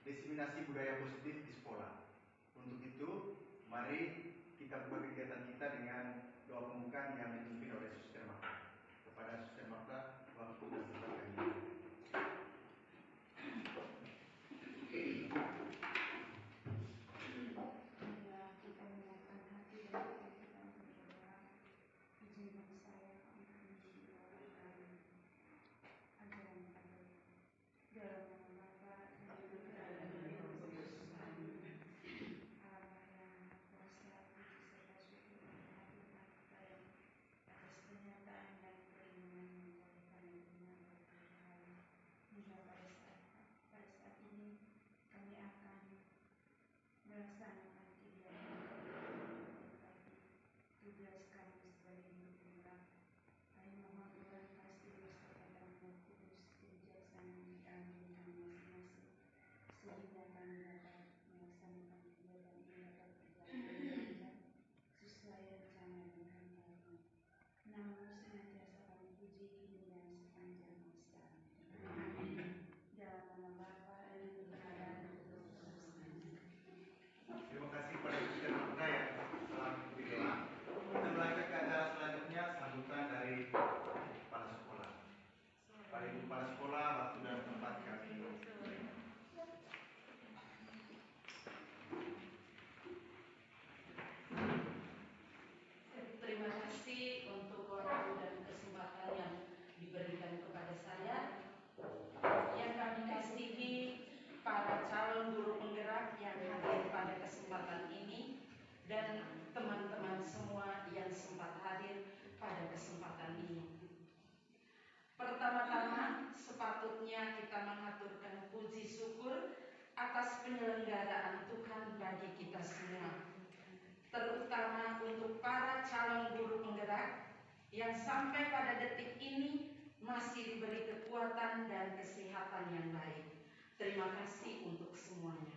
diseminasi budaya positif di sekolah. Untuk itu, mari kita buka kegiatan kita dengan doa pembukaan yang dipimpin oleh Suster Marta. Kepada Suster Marta, waktu dan tempat kami. Melaksanakan kegiatan tugas kami sebagai guru penggerak. Kami mohon Tuhan pasti beserta dalam Roh Kudus kebijaksanaan kami dengan masing-masing, sehingga kami dapat melaksanakan kegiatan ini dapat berjalan dengan lancar sesuai rencana dan kehendak-Nya. Namun senantiasa kami puji kini dan sepanjang masa. Amin. Dalam nama Bapa dan Putra dan Roh Kudus. Terima kasih kepada Suster Marta yang telah mengikuti doa. Kita melanjutkan ke acara selanjutnya, sambutan dari kepala sekolah. Pada Ibu Kepala Sekolah, waktu dan tempat kami. Terima kasih untuk waktu dan kesempatan yang diberikan kepada saya. Yang kami kasihi para calon guru penggerak yang hadir pada kesempatan ini dan teman-teman semua yang sempat hadir pada kesempatan ini. Pertama-tama, sepatutnya kita mengaturkan puji syukur atas penyelenggaraan Tuhan bagi kita semua, terutama untuk para calon guru penggerak yang sampai pada detik ini masih diberi kekuatan dan kesehatan yang baik. Terima kasih untuk semuanya.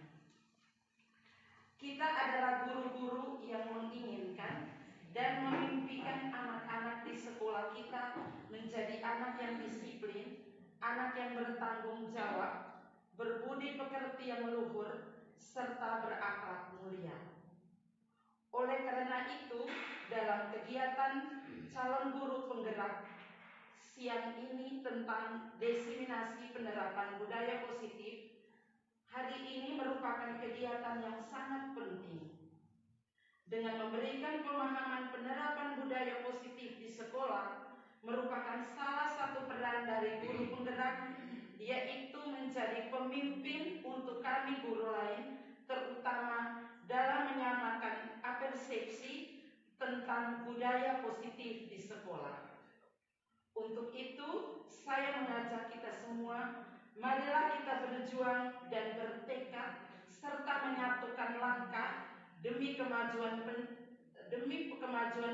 Kita adalah guru-guru yang menginginkan dan memimpikan anak-anak di sekolah kita menjadi anak yang disiplin, anak yang bertanggung jawab, berbudi pekerti yang luhur, serta berakhlak mulia. Oleh karena itu, dalam kegiatan calon guru penggerak siang ini tentang diseminasi penerapan budaya positif, hari ini merupakan kegiatan yang sangat penting. Dengan memberikan pemahaman penerapan budaya positif di sekolah merupakan salah satu peran dari guru penggerak, yaitu menjadi pemimpin untuk kami guru lain, terutama dalam menyamakan persepsi tentang budaya positif di sekolah. Untuk itu, saya mengajak kita semua, marilah kita berjuang dan bertekad serta menyatukan langkah demi kemajuan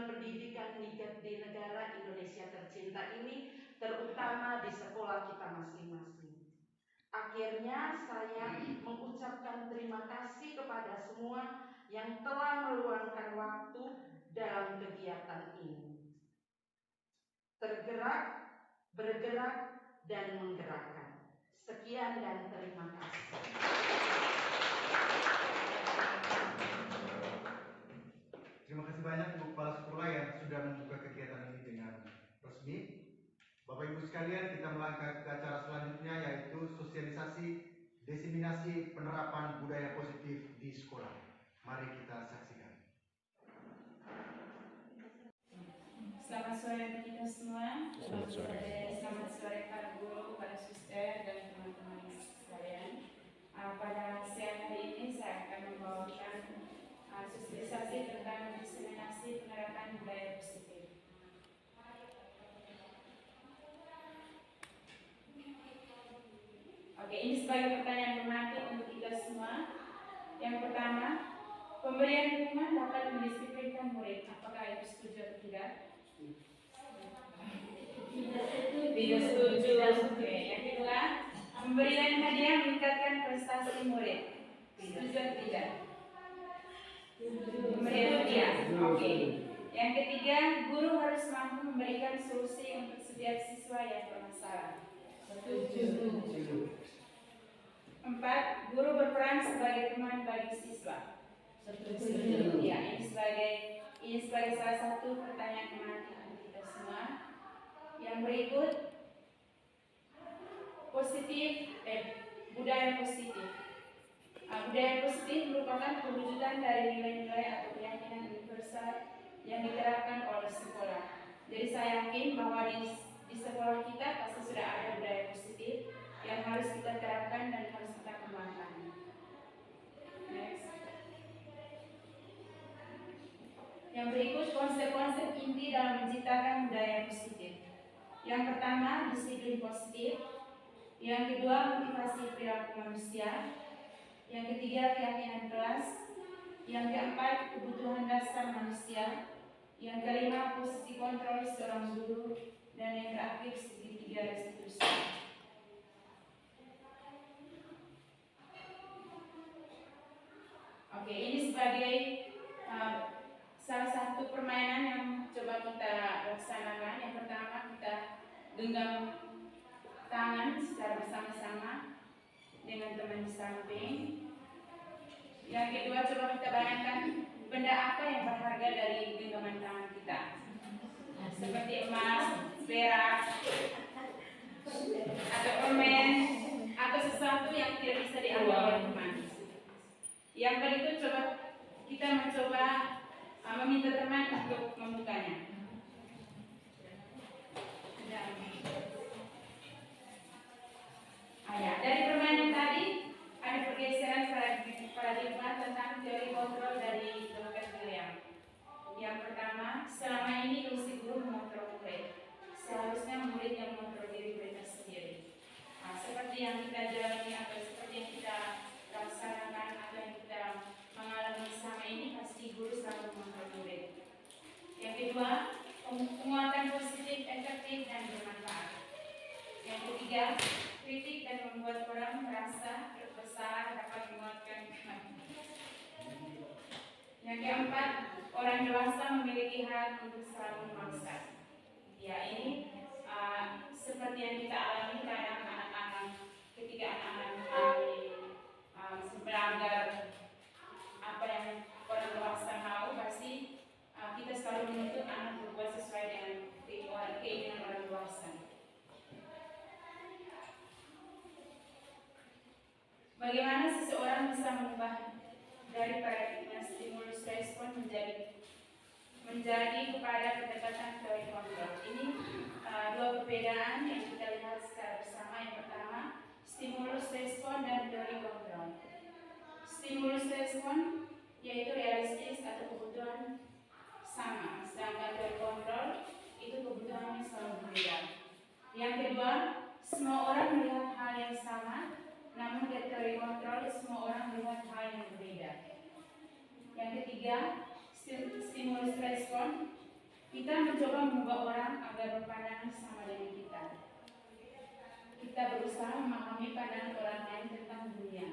pendidikan di negara Indonesia tercinta ini, terutama di sekolah kita masing-masing. Akhirnya saya mengucapkan terima kasih kepada semua yang telah meluangkan waktu dalam kegiatan ini. Tergerak, bergerak, dan menggerakkan. Sekian dan terima kasih. Terima kasih banyak Ibu Kepala Sekolah yang sudah membuka kegiatan ini dengan resmi. Bapak Ibu sekalian, kita melangkah ke acara selanjutnya, yaitu sosialisasi diseminasi penerapan budaya positif di sekolah. Mari kita saksikan. Selamat sore untuk kita semua. Selamat sore para guru, para suster, dan teman-teman sekalian. Pada siang hari ini saya akan membawakan sosialisasi tentang diseminasi penerapan budaya positif. Oke, ini sebagai pertanyaan pemantik untuk kita semua. Yang pertama, pemberian hukuman dapat mendisiplinkan murid. Apakah itu setuju atau tidak? Tidak setuju. Oke. Yang kedua, pemberian hadiah meningkatkan prestasi murid. Setuju atau tidak? Pemberian hadiah. Oke. Yang ketiga, guru harus mampu memberikan solusi untuk setiap siswa yang bermasalah. Setuju. 4. Guru berperan sebagai teman bagi siswa. Setuju. Ya, ini sebagai salah satu pertanyaan kematian kita semua. Yang berikut, budaya positif. Budaya positif merupakan perwujudan dari nilai-nilai atau keyakinan universal yang diterapkan oleh sekolah. Jadi saya yakin bahwa di sekolah kita pasti sudah ada budaya positif yang harus kita terapkan dan harus kita kembangkan. Next. Yang berikut konsep-konsep inti dalam menciptakan budaya positif. Yang pertama, disiplin positif. Yang kedua, motivasi perilaku manusia. Yang ketiga, keyakinan kelas. Yang keempat, kebutuhan dasar manusia. Yang kelima, posisi kontrol seorang guru. Dan yang terakhir, segitiga restitusi. Oke, ini sebagai salah satu permainan yang coba kita laksanakan. Yang pertama, kita genggam tangan secara bersama-sama dengan teman di samping. Yang kedua, coba kita bayangkan benda apa yang berharga dari genggaman tangan kita, seperti emas, perak, atau permen, atau sesuatu yang tidak bisa diambil oleh teman. Yang berikut, kita mencoba meminta teman untuk membukanya. Dari permainan tadi ada pergeseran paradigma tentang teori kontrol dari Dr. William. Yang pertama, selama ini ilusi guru mengontrol murid. Seharusnya murid yang mengontrol diri mereka sendiri. Seperti yang kita jalani atau seperti yang kita laksanakan atau yang kita mengalami selama ini, pasti guru selalu mengontrol murid. Yang kedua, penguatan positif, efektif, dan bermanfaat. Yang ketiga, kritik dan membuat orang merasa bersalah dapat menguatkan iman. Yang keempat, orang dewasa memiliki hak untuk selalu memaksa. Ya, ini seperti yang kita alami kadang anak-anak ketika anak-anak melanggar apa yang orang dewasa mau, pasti kita selalu menuntut anak berbuat sesuai dengan keinginan orang dewasa. Bagaimana seseorang bisa mengubah dari paradigma stimulus respon menjadi kepada pendekatan teori kontrol? Ini dua perbedaan yang kita lihat secara bersama. Yang pertama, stimulus respon dan teori kontrol. Stimulus respon yaitu realistis atau kebutuhan sama, sedangkan teori kontrol itu kebutuhannya selalu berbeda. Yang kedua, semua orang melihat hal yang sama, namun dari teori kontrol semua orang melihat hal yang berbeda. Yang ketiga, stimulus respon, kita mencoba mengubah orang agar berpandangan sama dengan kita. Kita berusaha memahami pandangan orang lain tentang dunia.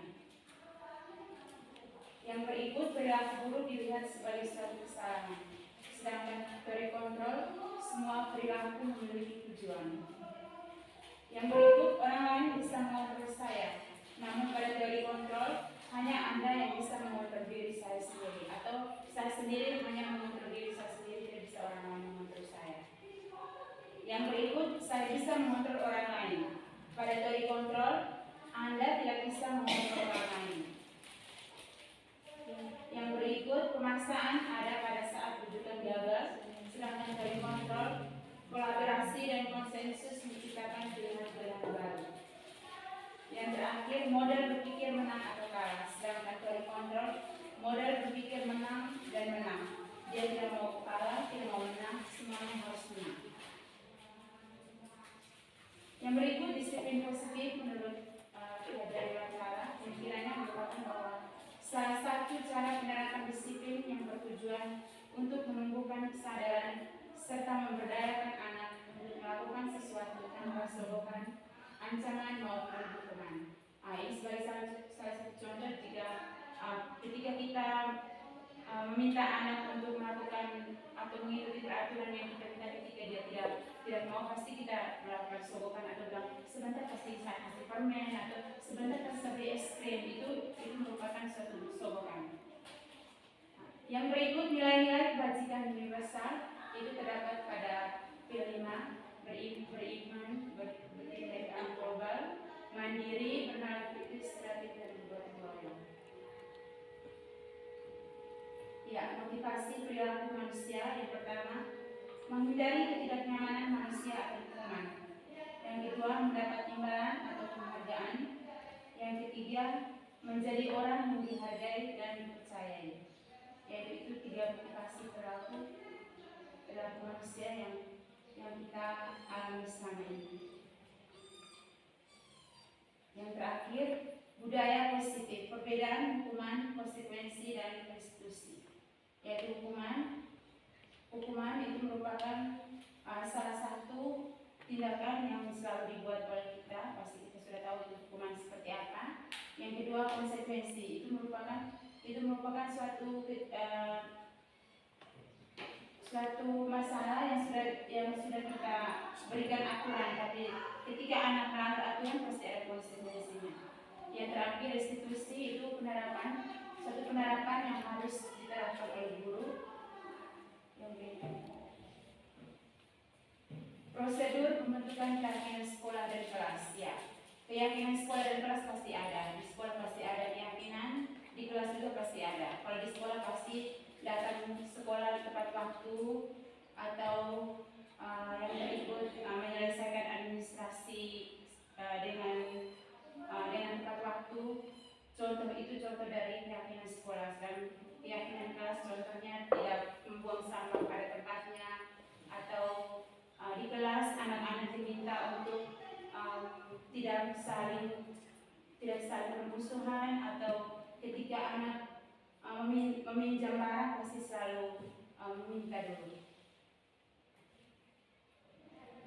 Yang berikut, perilaku guru dilihat sebagai suatu kesalahan, sedangkan teori kontrol semua perilaku memiliki tujuan. Yang berikut, orang lain bisa mengontrol saya, namun pada teori kontrol hanya Anda yang bisa mengontrol diri saya sendiri, atau saya sendiri hanya mengontrol diri saya sendiri, tidak bisa orang lain mengontrol saya. Yang berikut, saya bisa mengontrol orang lain. Pada teori kontrol, Anda tidak bisa mengontrol orang lain. Yang berikut, pemaksaan ada pada saat rujukan gagal, sedangkan teori kontrol, kolaborasi dan konsensus menciptakan pilihan-pilihan baru. Yang terakhir, model berpikir menang atau kalah, sedangkan teori kontrol, model berpikir menang dan menang. Dia tidak mau kalah, tidak mau menang, semuanya harus menang. Yang berikut, disiplin positif menurut dari Watala, yang kiranya merupakan bahwa salah satu cara penerapan disiplin yang bertujuan untuk menumbuhkan kesadaran serta memberdayakan anak untuk melakukan sesuatu tanpa sogokan, ancaman maupun hukuman. Ini sebagai salah satu contoh jika ketika kita meminta anak untuk melakukan atau mengikuti peraturan yang kita minta, ketika dia tidak mau, pasti kita melakukan sogokan atau bilang sebentar pasti saya kasih permen, atau sebentar pasti saya beli es krim itu merupakan suatu sogokan. Yang berikut nilai-nilai kebajikan universal itu terdapat pada P5, beriman, bertindakan global, mandiri, bernalar kritis, kreatif, dan bergotong royong. Ya, motivasi perilaku manusia yang pertama, menghindari ketidaknyamanan manusia atau lingkungan. Yang kedua, mendapat imbalan atau penghargaan. Yang ketiga, menjadi orang yang dihargai dan dipercayai. Yaitu itu 3 motivasi perilaku manusia yang kita alami selama ini. Yang terakhir, budaya positif, perbedaan hukuman, konsekuensi, dan restitusi. Yaitu hukuman itu merupakan salah satu tindakan yang selalu dibuat oleh kita, pasti kita sudah tahu itu hukuman seperti apa. Yang kedua, konsekuensi itu merupakan suatu masalah yang sudah kita berikan aturan, tapi ketika anak melanggar aturan pasti ada konsekuensinya. Yang terakhir, restitusi itu suatu penerapan yang harus diterapkan oleh guru. Yang kedua, prosedur pembentukan keyakinan sekolah dan kelas. Ya, keyakinan sekolah dan kelas pasti ada. Di sekolah pasti ada keyakinan, di kelas juga pasti ada. Kalau di sekolah pasti datang sekolah tepat waktu, atau yang berikut menyelesaikan administrasi dengan tepat waktu. Contoh dari keyakinan sekolah. Dan keyakinan kelas contohnya tidak membuang sampah pada tempatnya, atau di kelas anak-anak diminta untuk tidak saling permusuhan, atau ketika anak meminjam barang pasti selalu meminta dulu.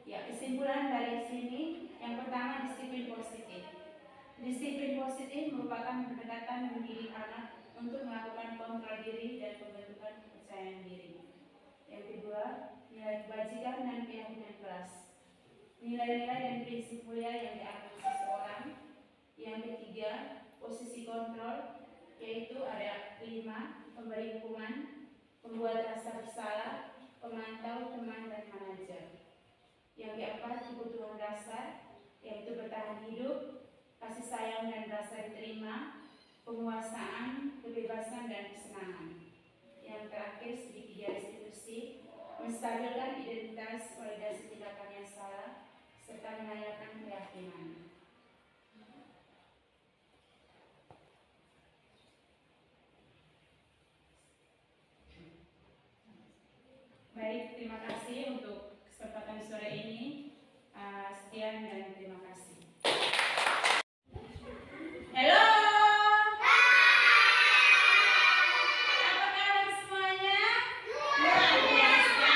Ya, kesimpulan dari sini yang pertama, disiplin positif. Disiplin positif merupakan pendekatan mendidik anak untuk melakukan kontrol diri dan pembentukan kepercayaan diri. Yang kedua, nilai kebajikan dan keyakinan kelas. Nilai-nilai dan prinsip mulia yang dianggap seseorang. Yang ketiga, posisi kontrol, yaitu ada 5, pemberi hukuman, pembuat rasa bersalah, pemantau, teman, dan manajer. Yang keempat, kebutuhan dasar, yaitu bertahan hidup, kasih sayang dan rasa diterima, penguasaan, kebebasan, dan kesenangan. Yang terakhir, segitiga restitusi, menstabilkan identitas, validasi tindakan yang salah, serta menayakan keyakinan. Baik, terima kasih untuk kesempatan sore ini. Sekian dan terima kasih. Halo. Apa kabar semuanya? Luar biasa.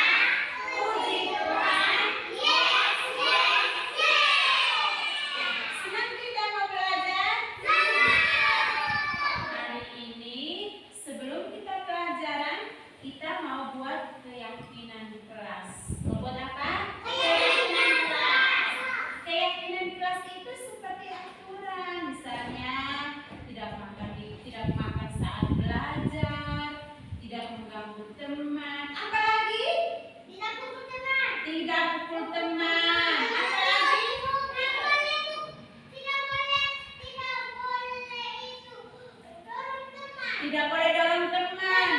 Puji Tuhan. Yes. Senang kita mau belajar? Hari ini sebelum kita pelajaran, kita mau buat keyakinan kelas. Mau buat apa? Keyakinan kelas. Keyakinan kelas itu seperti aturan, misalnya tidak makan saat belajar, tidak mengganggu teman, apalagi tidak pukul teman, apalagi tidak boleh dorong teman,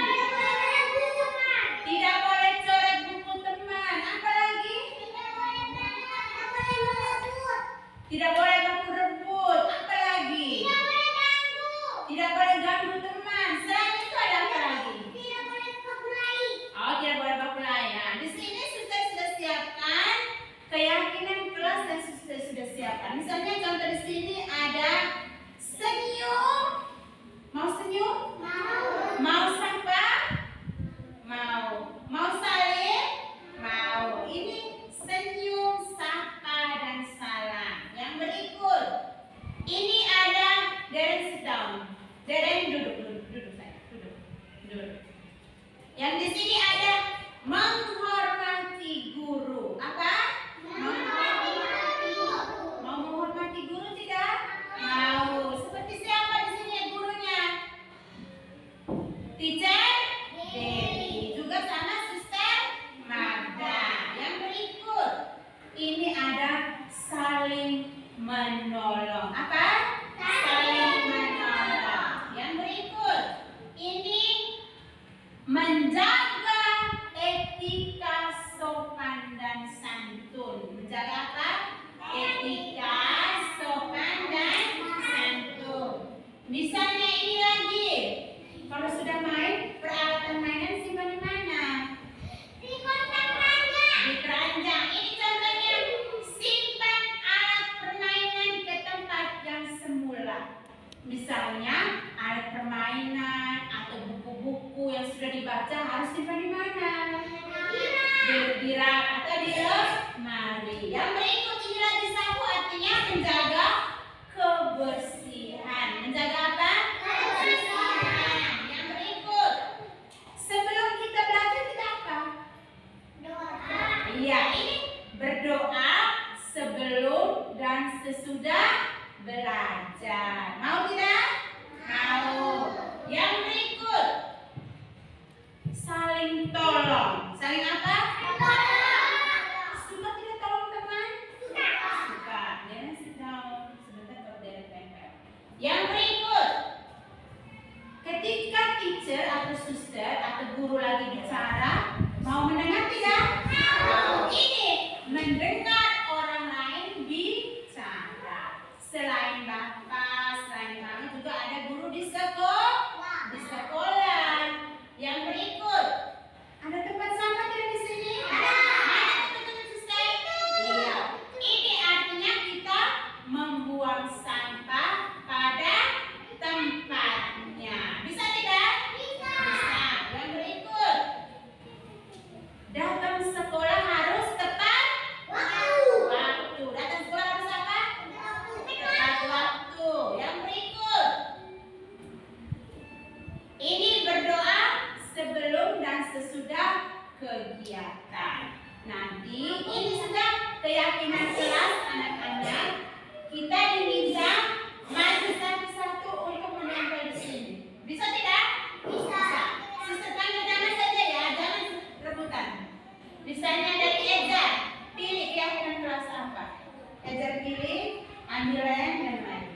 tidak boleh coret buku teman, apalagi tidak boleh baku rebut, apalagi tidak boleh ganggu teman. Selain itu ada apa lagi? Oh, tidak boleh bakulahi. Nah, di sini sudah siapkan keyakinan kelas dan sudah siapkan. Misalnya contoh di sini ada senyum. Mau senyum? Mau sampah? Mau salim? Mau. Ini senyum, sapa, dan salam. Yang berikut, ini ada Deren sit down. Deren duduk saya, duduk. Yang di sini ada menghormati guru. Apa? Mau menghormati guru tidak? Mau. Seperti siapa? bergerak atau dilemari. Yang berikut ini lagi sapu artinya menjaga kebersihan. Menjaga apa? Kebersihan. Yang berikut, sebelum kita belajar kita apa? Doa. Iya, ini berdoa sebelum dan sesudah belajar. Mau tidak? Mau. Yang berikut, saling tolong. Saling apa? Suka tidak tolong teman? Suka. Then sit down. Sebentar kalau dari pempel. Yang berikut, ketika teacher atau suster atau guru lagi bicara, mau mendengar tidak? Ini mendengar orang lain bicara. Selain bapak, selain kami juga ada guru di sekolah. Di sekolah. Yang berikut, ada tempat sampah tidak di sini? Ada. Mana teman-teman suster? Iya. Ini artinya kita membuang sampah pada tempatnya. Bisa tidak? Bisa. Yang berikut, datang sekolah harus tepat waktu. Datang sekolah harus apa? Tepat waktu. Yang berikut, ini berdoa sebelum dan sesudah kegiatan. Nanti ini sudah keyakinan kelas anak-anak. Kita diminta maju satu-satu untuk menempel di sini. Bisa tidak? Bisa. Sister panggil nama saja ya, jangan rebutan. Misalnya dari Ejar, pilih keyakinan kelas apa? Ejar pilih, ambil yang dan main.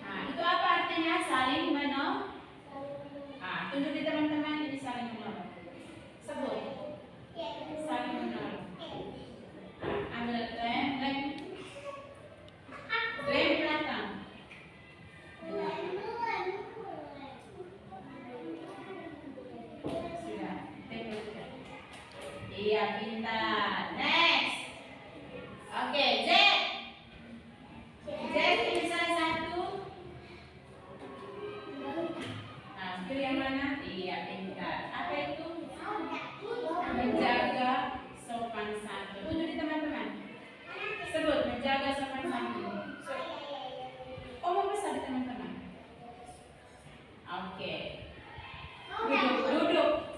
Nah, itu apa artinya? Saling menolong. Nah, tunjuk di teman-teman ini saling menolong. Sebut. Saling menolong. Nah, ambil lem belakang. Sudah. Iya, pintar. Next. Oke, Z. Z pilih salah satu. Nah, pilih yang mana? Iya, pintar. Apa itu? Menjaga sopan santun. Tunjuk di teman-teman. Sebut menjaga sopan santun. Omong besar di teman-teman. Oke. Duduk.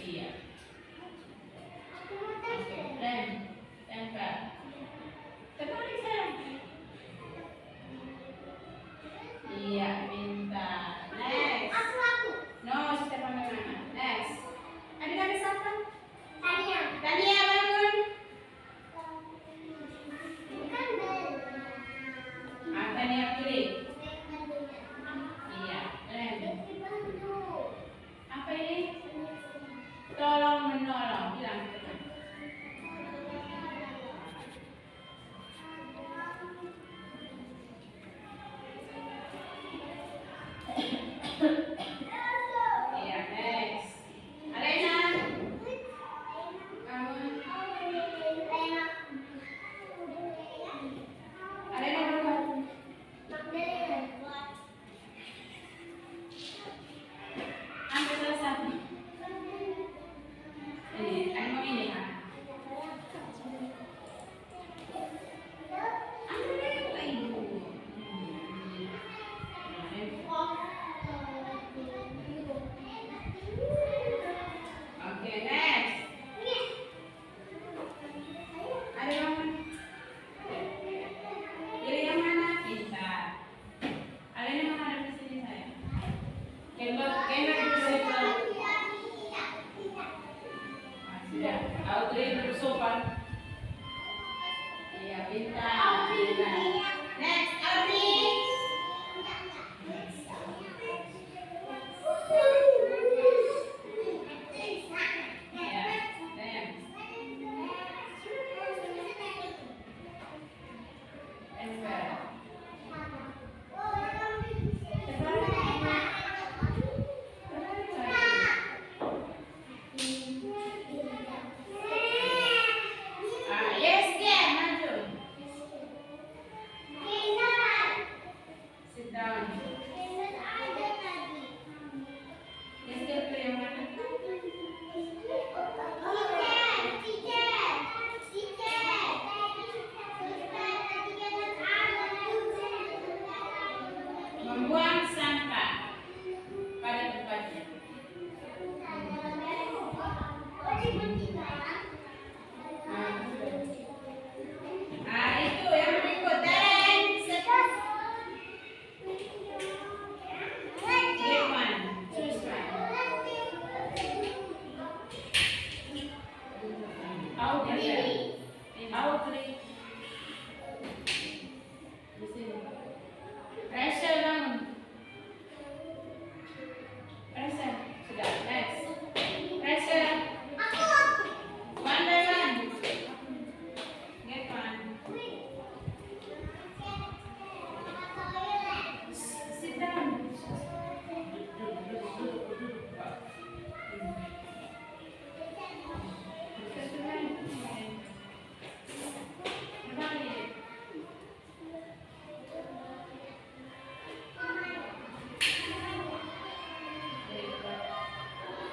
Iya. Oke, tempel. Terbalik sayang. Iya, pintar. Next. No, sudah panggil. Next. Adik-adik siapa? Tania bangun. Tania pilih. Iya, lem. Apa ini? Tolong menolong. Bilang teman. Iya, next. Alena. Bangun. Alena bangun. Ambil salah satu. Ini, mau ini kan? Ambil ibu. Oke, next. Ada yang mana? Pilih yang mana? Pintar. Ada yang mana ada di sini saya? Kendor di sini. Sudah. Audrey bersopan. Iya, pintar. Next, Audrey. Iya, next. Ember. Yes, maju. Audrey. Rachel bangun. Rachel, sudah. Next. Rachel. One by one. Get one. Sit down.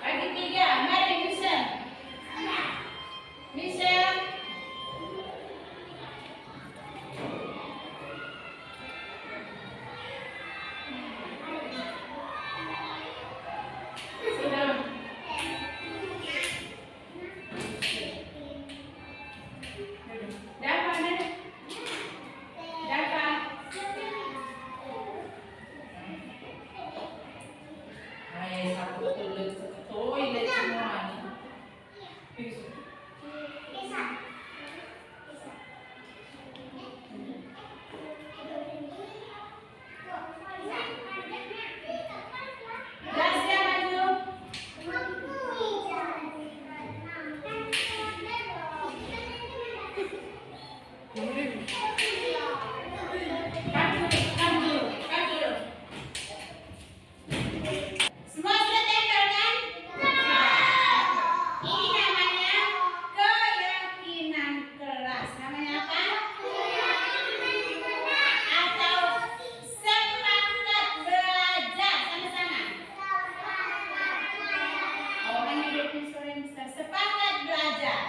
Bagi tiga, mari Michelle. Michelle. Sudah. Dapat nih. Dapat. Ay, satu toilet semua nih. Dasya maju. Maju. Semua sudah tempel kan? Ini namanya keyakinan kelas. Namanya apa? Atau semangat belajar. Sama-sama. Orang yang hidup sore bisa semangat belajar.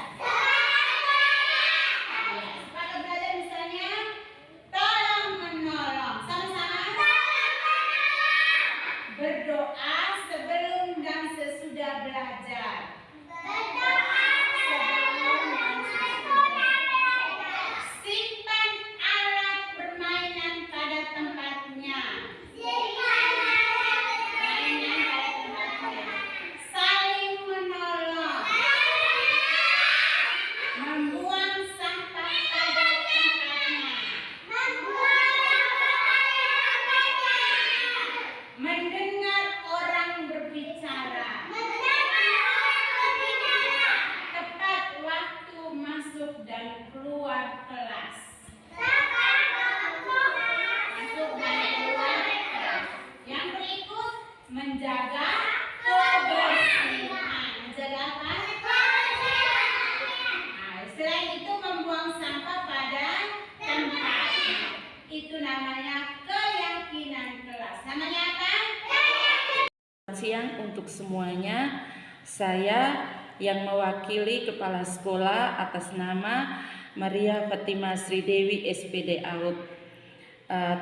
Semangat belajar misalnya tolong menolong. Sama-sama. Berdoa sebelum dan sesudah belajar. Simpan alat permainan pada tempatnya. Saling menolong. Membuang sampah pada tempatnya. Mendengar orang berbicara. Tepat waktu masuk dan keluar kelas. Masuk dan keluar kelas. Yang berikut menjaga kebersihan. Menjaga apa? Nah, selain itu membuang sampah pada tempatnya. Itu namanya keyakinan kelas. Namanya apa? Selamat siang untuk semuanya. Saya yang mewakili Kepala Sekolah atas nama Maria Fatima Sridewi SPD AUD.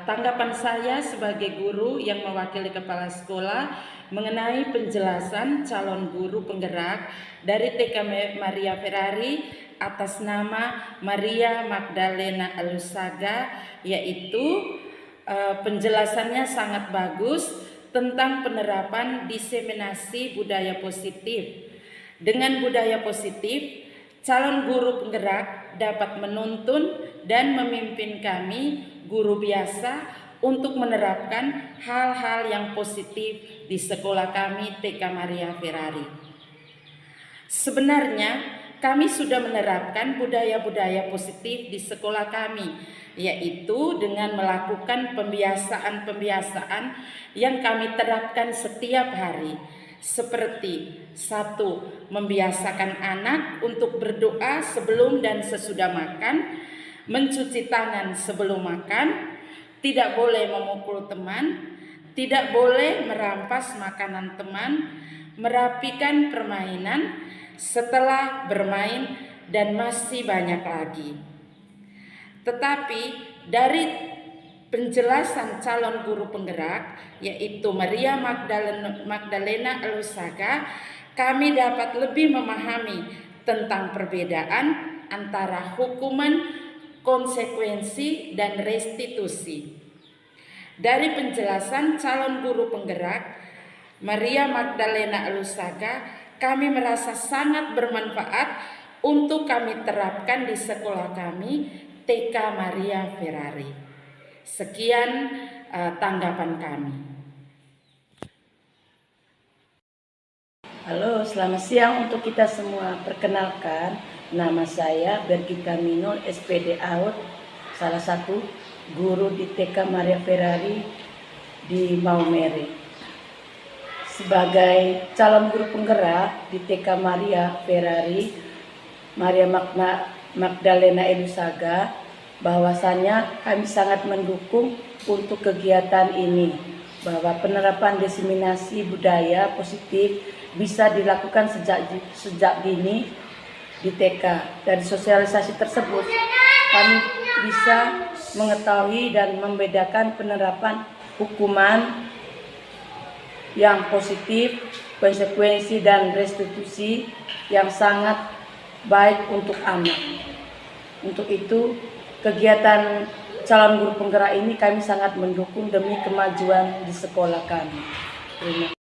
Tanggapan saya sebagai guru yang mewakili Kepala Sekolah mengenai penjelasan calon guru penggerak dari TK Maria Ferrari atas nama Maria Magdalena Alusaga, yaitu penjelasannya sangat bagus tentang penerapan diseminasi budaya positif. Dengan budaya positif, calon guru penggerak dapat menuntun dan memimpin kami, guru biasa, untuk menerapkan hal-hal yang positif di sekolah kami TK Maria Ferrari. Sebenarnya, kami sudah menerapkan budaya-budaya positif di sekolah kami, yaitu dengan melakukan pembiasaan-pembiasaan yang kami terapkan setiap hari. Seperti 1. Membiasakan anak untuk berdoa sebelum dan sesudah makan, mencuci tangan sebelum makan, tidak boleh memukul teman, tidak boleh merampas makanan teman, merapikan permainan setelah bermain, dan masih banyak lagi. Tetapi dari penjelasan calon guru penggerak, yaitu Maria Magdalena Alusaga, kami dapat lebih memahami tentang perbedaan antara hukuman, konsekuensi, dan restitusi. Dari penjelasan calon guru penggerak Maria Magdalena Alusaga, kami merasa sangat bermanfaat untuk kami terapkan di sekolah kami TK Maria Ferrari. Sekian tanggapan kami. Halo, selamat siang untuk kita semua. Perkenalkan, nama saya Bergita Minul, SPD AUD, salah satu guru di TK Maria Ferrari di Maumere. Sebagai calon guru penggerak di TK Maria Ferrari, Maria Magdalena Elusaga, bahwasannya kami sangat mendukung untuk kegiatan ini, bahwa penerapan diseminasi budaya positif bisa dilakukan sejak dini di TK. Dari sosialisasi tersebut kami bisa mengetahui dan membedakan penerapan hukuman yang positif, konsekuensi dan restitusi yang sangat baik untuk anak. Untuk itu, kegiatan calon guru penggerak ini kami sangat mendukung demi kemajuan di sekolah kami. Terima kasih.